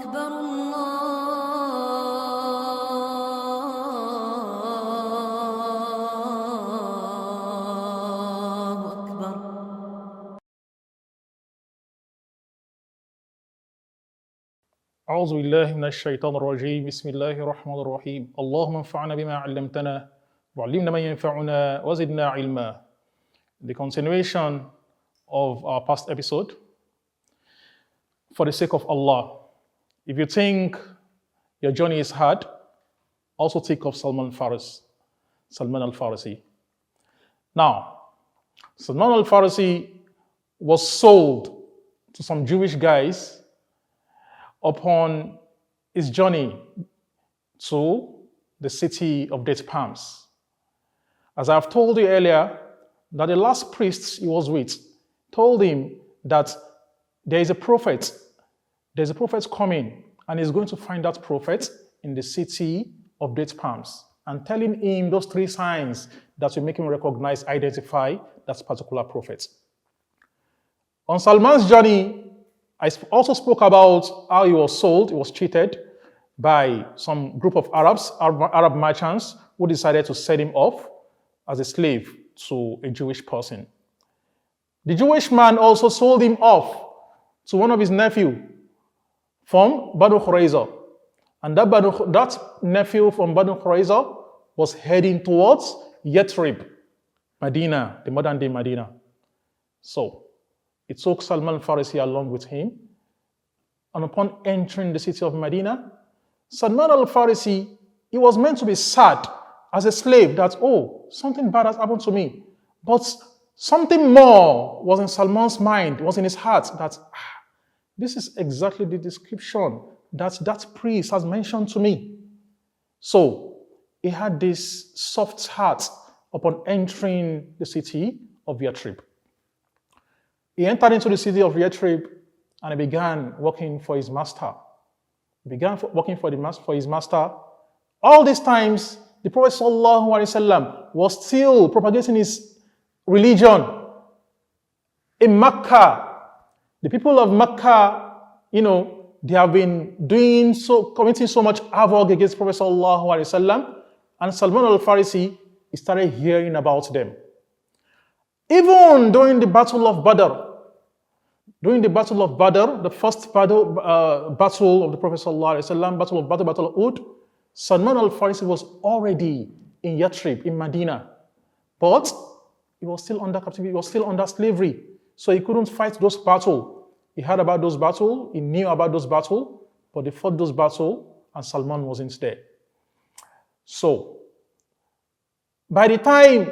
أكبر الله أكبر. أعوذ بالله من الشيطان الرجيم. بسم الله الرحمن الرحيم. اللهم انفعنا بما علمتنا وعلمنا ما ينفعنا وزدنا علما. The continuation of our past episode. For the sake of Allah, if you think your journey is hard, also think of Salman al-Farisi. Now, Salman al-Farisi was sold to some Jewish guys upon his journey to the city of date palms. As I've told you earlier, that the last priest he was with told him that there's a prophet coming, and he's going to find that prophet in the city of date palms, and telling him those three signs that will make him recognize, identify that particular prophet. On Salman's journey, I also spoke about how he was sold, he was cheated by some group of Arab merchants who decided to sell him off as a slave to a Jewish person. The Jewish man also sold him off to one of his nephews from Banu Qurayza. And that nephew from Banu Qurayza was heading towards Yathrib, Medina, the modern day Medina. So, he took Salman al-Farisi along with him, and upon entering the city of Medina, Salman al-Farisi, he was meant to be sad as a slave that, oh, something bad has happened to me. But something more was in Salman's mind, was in his heart, that this is exactly the description that priest has mentioned to me. So he had this soft heart upon entering the city of Yathrib. He entered into the city of Yathrib and he began working for his master. He began working for his master. All these times, the Prophet ﷺ was still propagating his religion in Mecca. The people of Mecca, they have been committing so much havoc against the Prophet ﷺ, and Salman al-Farisi, he started hearing about them. Even during the Battle of Badr, the first battle of the Prophet ﷺ, Battle of Badr, Battle of Uhud, Salman al-Farisi was already in Yathrib, in Medina. But he was still under captivity, he was still under slavery. So he couldn't fight those battles. He heard about those battles, he knew about those battles, but they fought those battles and Salman wasn't there. So, by the time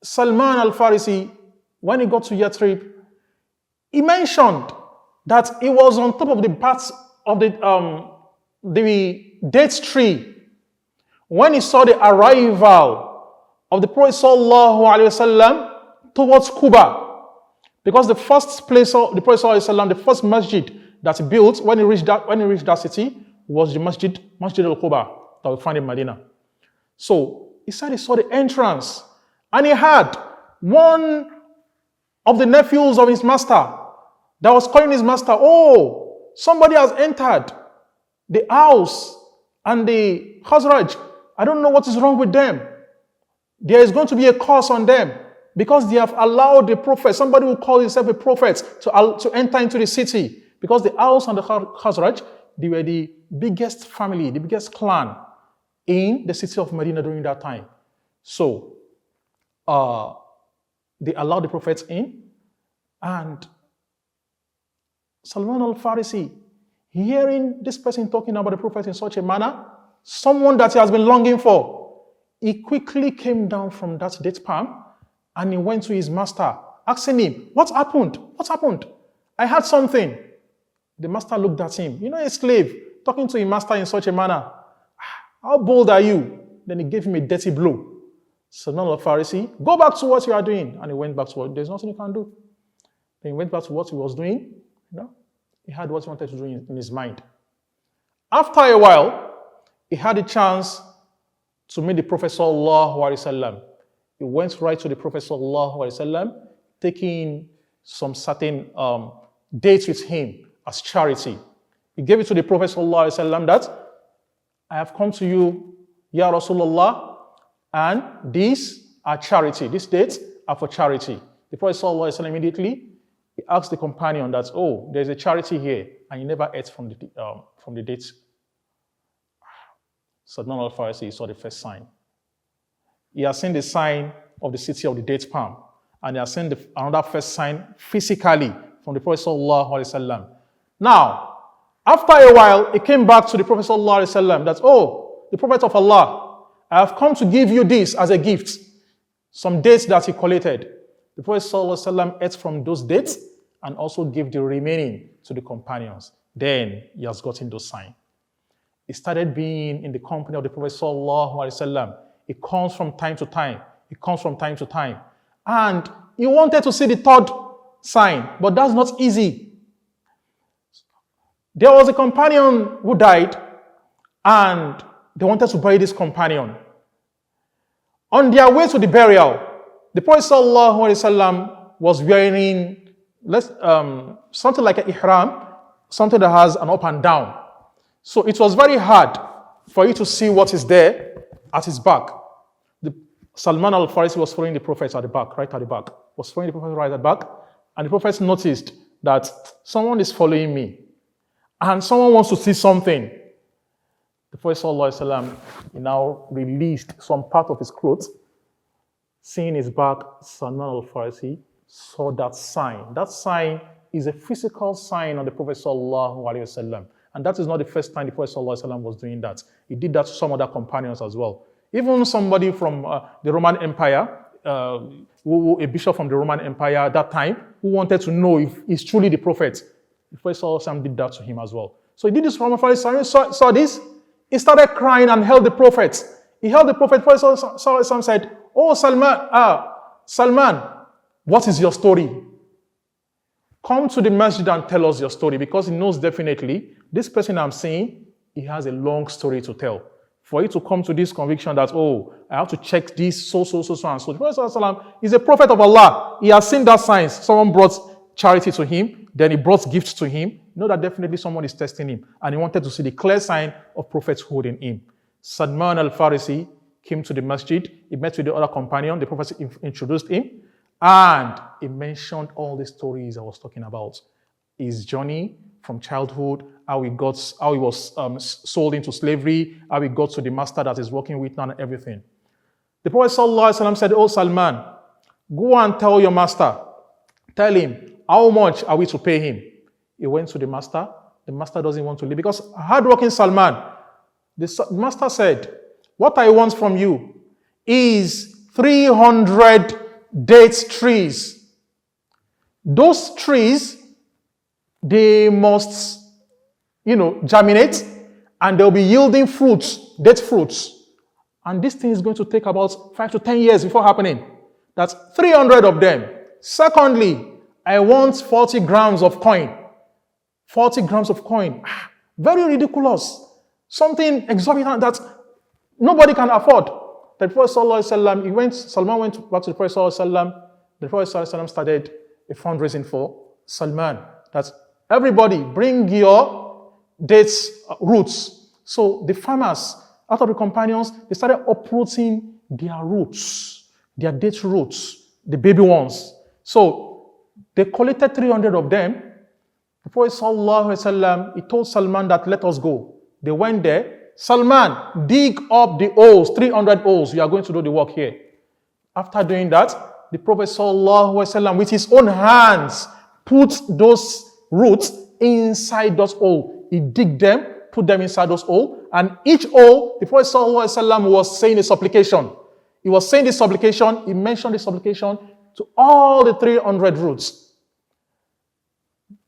Salman al-Farisi, when he got to Yathrib, he mentioned that he was on top of the date tree when he saw the arrival of the Prophet ﷺ towards Kuba. Because the first place of the Prophet ﷺ, the first masjid that he built when he reached that city was the Masjid al-Quba that we find in Medina. So he said he saw the entrance and he had one of the nephews of his master that was calling his master, oh, somebody has entered the house and the Khazraj. I don't know what is wrong with them. There is going to be a curse on them because they have allowed the prophet, somebody who calls himself a prophet, to enter into the city. Because the house and the Khazraj, they were the biggest family, the biggest clan in the city of Medina during that time. So, they allowed the prophets in, and Salman al-Farisi, hearing this person talking about the prophet in such a manner, someone that he has been longing for, he quickly came down from that date palm and he went to his master, asking him, what happened? What happened? I heard something. The master looked at him. A slave talking to his master in such a manner. How bold are you? Then he gave him a dirty blow. Salman al-Farisi, go back to what you are doing. And he went back to what, there's nothing you can do. Then he went back to what he was doing. He had what he wanted to do in his mind. After a while, he had a chance to meet the Prophet ﷺ. He went right to the Prophet ﷺ, taking some certain dates with him as charity. He gave it to the Prophet ﷺ that I have come to you, Ya Rasulullah, and these are charity. These dates are for charity. The Prophet ﷺ immediately he asked the companion that, oh, there's a charity here, and he never ate from the dates. Salman al-Farisi saw the first sign. He has seen the sign of the city of the date palm, and he has seen another first sign physically from the Prophet ﷺ. Now, after a while, he came back to the Prophet ﷺ that, oh, the Prophet of Allah, I have come to give you this as a gift. Some dates that he collated. The Prophet ﷺ ate from those dates and also gave the remaining to the companions. Then he has gotten those signs. He started being in the company of the Prophet ﷺ. It comes from time to time. It comes from time to time. And he wanted to see the third sign, but that's not easy. There was a companion who died, and they wanted to bury this companion. On their way to the burial, the Prophet ﷺ was wearing something like an ihram, something that has an up and down. So it was very hard for you to see what is there at his back. Salman al-Farisi was following the Prophet at the back, right at the bak. Was following the Prophet right at the back, and the Prophet noticed that someone is following me, and someone wants to see something. The Prophet ﷺ now released some part of his clothes. Seeing his back, Salman al-Farisi saw that sign. That sign is a physical sign on the Prophet ﷺ. And that is not the first time the Prophet ﷺ was doing that. He did that to some other companions as well. Even somebody from the Roman Empire, a bishop from the Roman Empire at that time, who wanted to know if he's truly the Prophet. The Prophet ﷺ did that to him as well. So he did this from a Pharisee, saw this. He started crying and held the Prophet. He held the Prophet. Prophet ﷺ said, oh, Salman, what is your story? Come to the masjid and tell us your story, because he knows definitely this person I'm seeing, he has a long story to tell. For you to come to this conviction that, oh, I have to check this, so, and so. The Prophet ﷺ is a prophet of Allah. He has seen that signs. Someone brought charity to him, then he brought gifts to him. You know that definitely someone is testing him, and he wanted to see the clear sign of prophethood in him. Salman al-Farisi came to the masjid. He met with the other companion. The Prophet introduced him, and he mentioned all the stories I was talking about. His journey from childhood, how he was sold into slavery, how he got to the master that he's working with now, and everything. The Prophet ﷺ said, oh Salman, go and tell your master, tell him, how much are we to pay him? He went to the master. The master doesn't want to leave because hardworking Salman. The master said, what I want from you is 300 date trees. Those trees, they must, germinate, and they'll be yielding fruits, date fruits. And this thing is going to take about 5 to 10 years before happening. That's 300 of them. Secondly, I want 40 grams of coin. 40 grams of coin. Very ridiculous. Something exorbitant that nobody can afford. The Prophet ﷺ, Salman went back to the Prophet ﷺ. The Prophet ﷺ started a fundraising for Salman. That's everybody bring your dates roots. So the farmers, out of the companions, they started uprooting their roots, their date roots, the baby ones. So they collected 300 of them. The Prophet ﷺ, he told Salman that let us go. They went there. Salman, dig up the holes, 300 holes. You are going to do the work here. After doing that, the Prophet ﷺ, with his own hands, put those roots inside those holes. He dig them, put them inside those holes, and each hole, the Prophet ﷺ was saying a supplication. He was saying this supplication, he mentioned this supplication to all the 300 roots.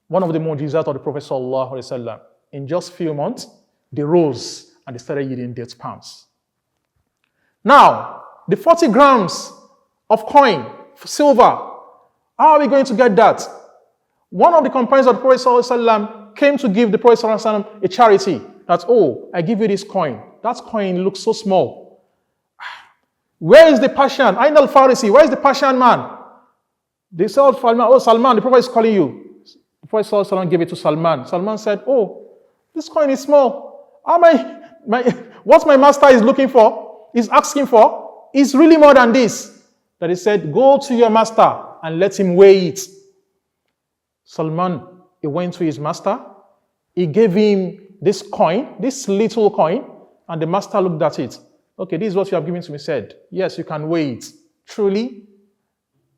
One of the mu'jizat of the Prophet ﷺ, in just few months, they rose and they started yielding date palms. Now, the 40 grams of coin, silver, how are we going to get that? One of the companions of the Prophet ﷺ came to give the Prophet ﷺ a charity. That, oh, I give you this coin. That coin looks so small. Where is the Persian? Ayn al-Farisi, where is the Persian man? They said, oh Salman, the Prophet is calling you. The Prophet ﷺ gave it to Salman. Salman said, oh, this coin is small. What my master is looking for, is asking for, is really more than this. That he said, go to your master and let him weigh it. Salman, he went to his master. He gave him this coin, this little coin, and the master looked at it. Okay, this is what you have given to me. Said, yes, you can weigh it. Truly,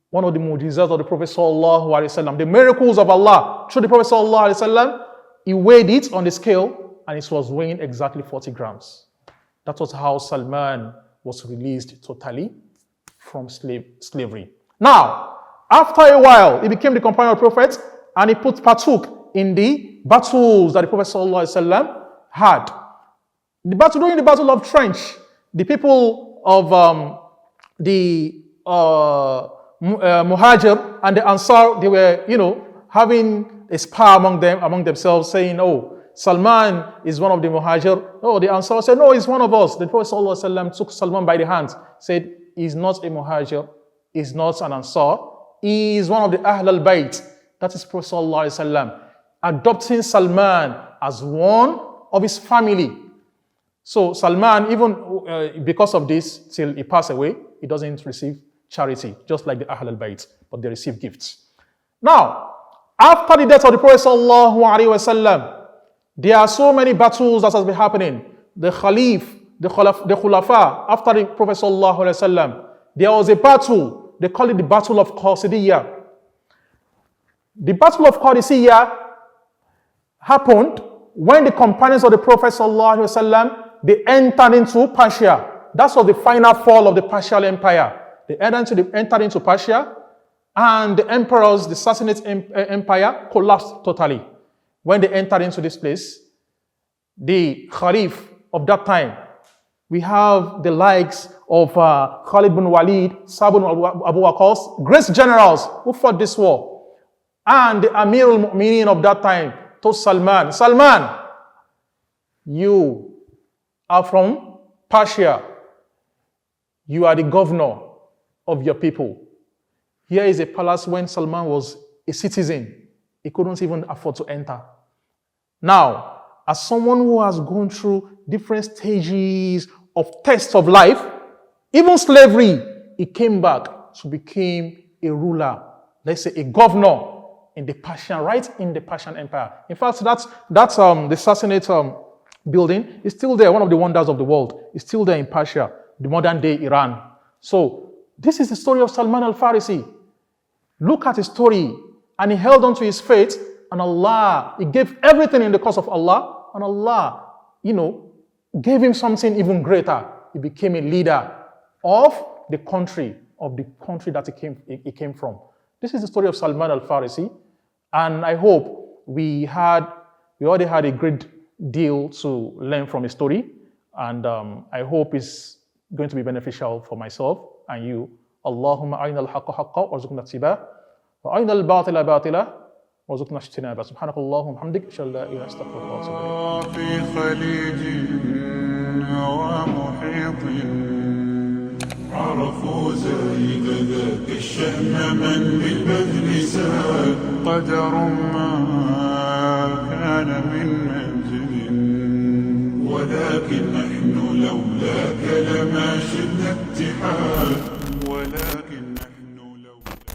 one of the mu'jizat of the Prophet sallallahu alaihi wasallam, the miracles of Allah through the Prophet sallallahu alaihi wasallam, he weighed it on the scale and it was weighing exactly 40 grams. That was how Salman was released totally from slavery. Now, after a while, he became the companion of the Prophet and he partook in the battles that the Prophet sallallahu alaihi wasallam had. During the battle of Trench, the people of the Muhajir and the Ansar, they were, having a spar among themselves, saying, oh, Salman is one of the Muhajir. Oh, the Ansar said, no, he's one of us. The Prophet ﷺ took Salman by the hand, said, he's not a Muhajir, he's not an Ansar, he is one of the Ahl al-Bayt. That is Prophet ﷺ, adopting Salman as one of his family. So Salman, even because of this, till he passed away, he doesn't receive charity, just like the Ahl al-Bayt, but they receive gifts. Now, after the death of the Prophet sallallahu alaihi wasallam, there are so many battles that has been happening. The Khalif, the Khulafa, after the Prophet sallallahu alaihi wasallam, there was a battle. They call it the Battle of Qasidiyya. The Battle of Qasidiyya happened when the companions of the Prophet sallallahu alaihi wasallam, they entered into Persia. That was the final fall of the Persian Empire. They entered into Persia, and the emperors, the Sassanid Empire, collapsed totally. When they entered into this place, the Khalif of that time, we have the likes of Khalid bin Walid, Sa'd bin Abu Waqqas, great generals who fought this war. And the Amir al-Mu'minin of that time told Salman, Salman, you are from Persia. You are the governor of your people. Here is a palace. When Salman was a citizen, he couldn't even afford to enter. Now, as someone who has gone through different stages of tests of life, even slavery, he came back to become a ruler, let's say a governor in the Persian, right in the Persian Empire. In fact, that's the Sassanid building is still there, one of the wonders of the world. It's still there in Persia, the modern day Iran. So, this is the story of Salman al-Farisi. Look at his story, and he held on to his faith, and Allah, he gave everything in the cause of Allah, and Allah, gave him something even greater. He became a leader of the country that he came from. This is the story of Salman al-Farisi, and I hope we already had a great deal to learn from his story, and I hope it's going to be beneficial for myself and you. Allahumma arina al-haqqa haqqa warzuqna ittiba'ah wa arina al-batila batila warzuqna ijtinabah. Subhanakallahumma hamdik ashhadu an la ilaha illa anta astaghfiruka wa atubu ilayk. في خليج ومحيط عرفوا زايد ذاك الشأن من بالبذل ساد قدر ما كان من منزل ولكن نحن لولاك لما شدنا اتحاد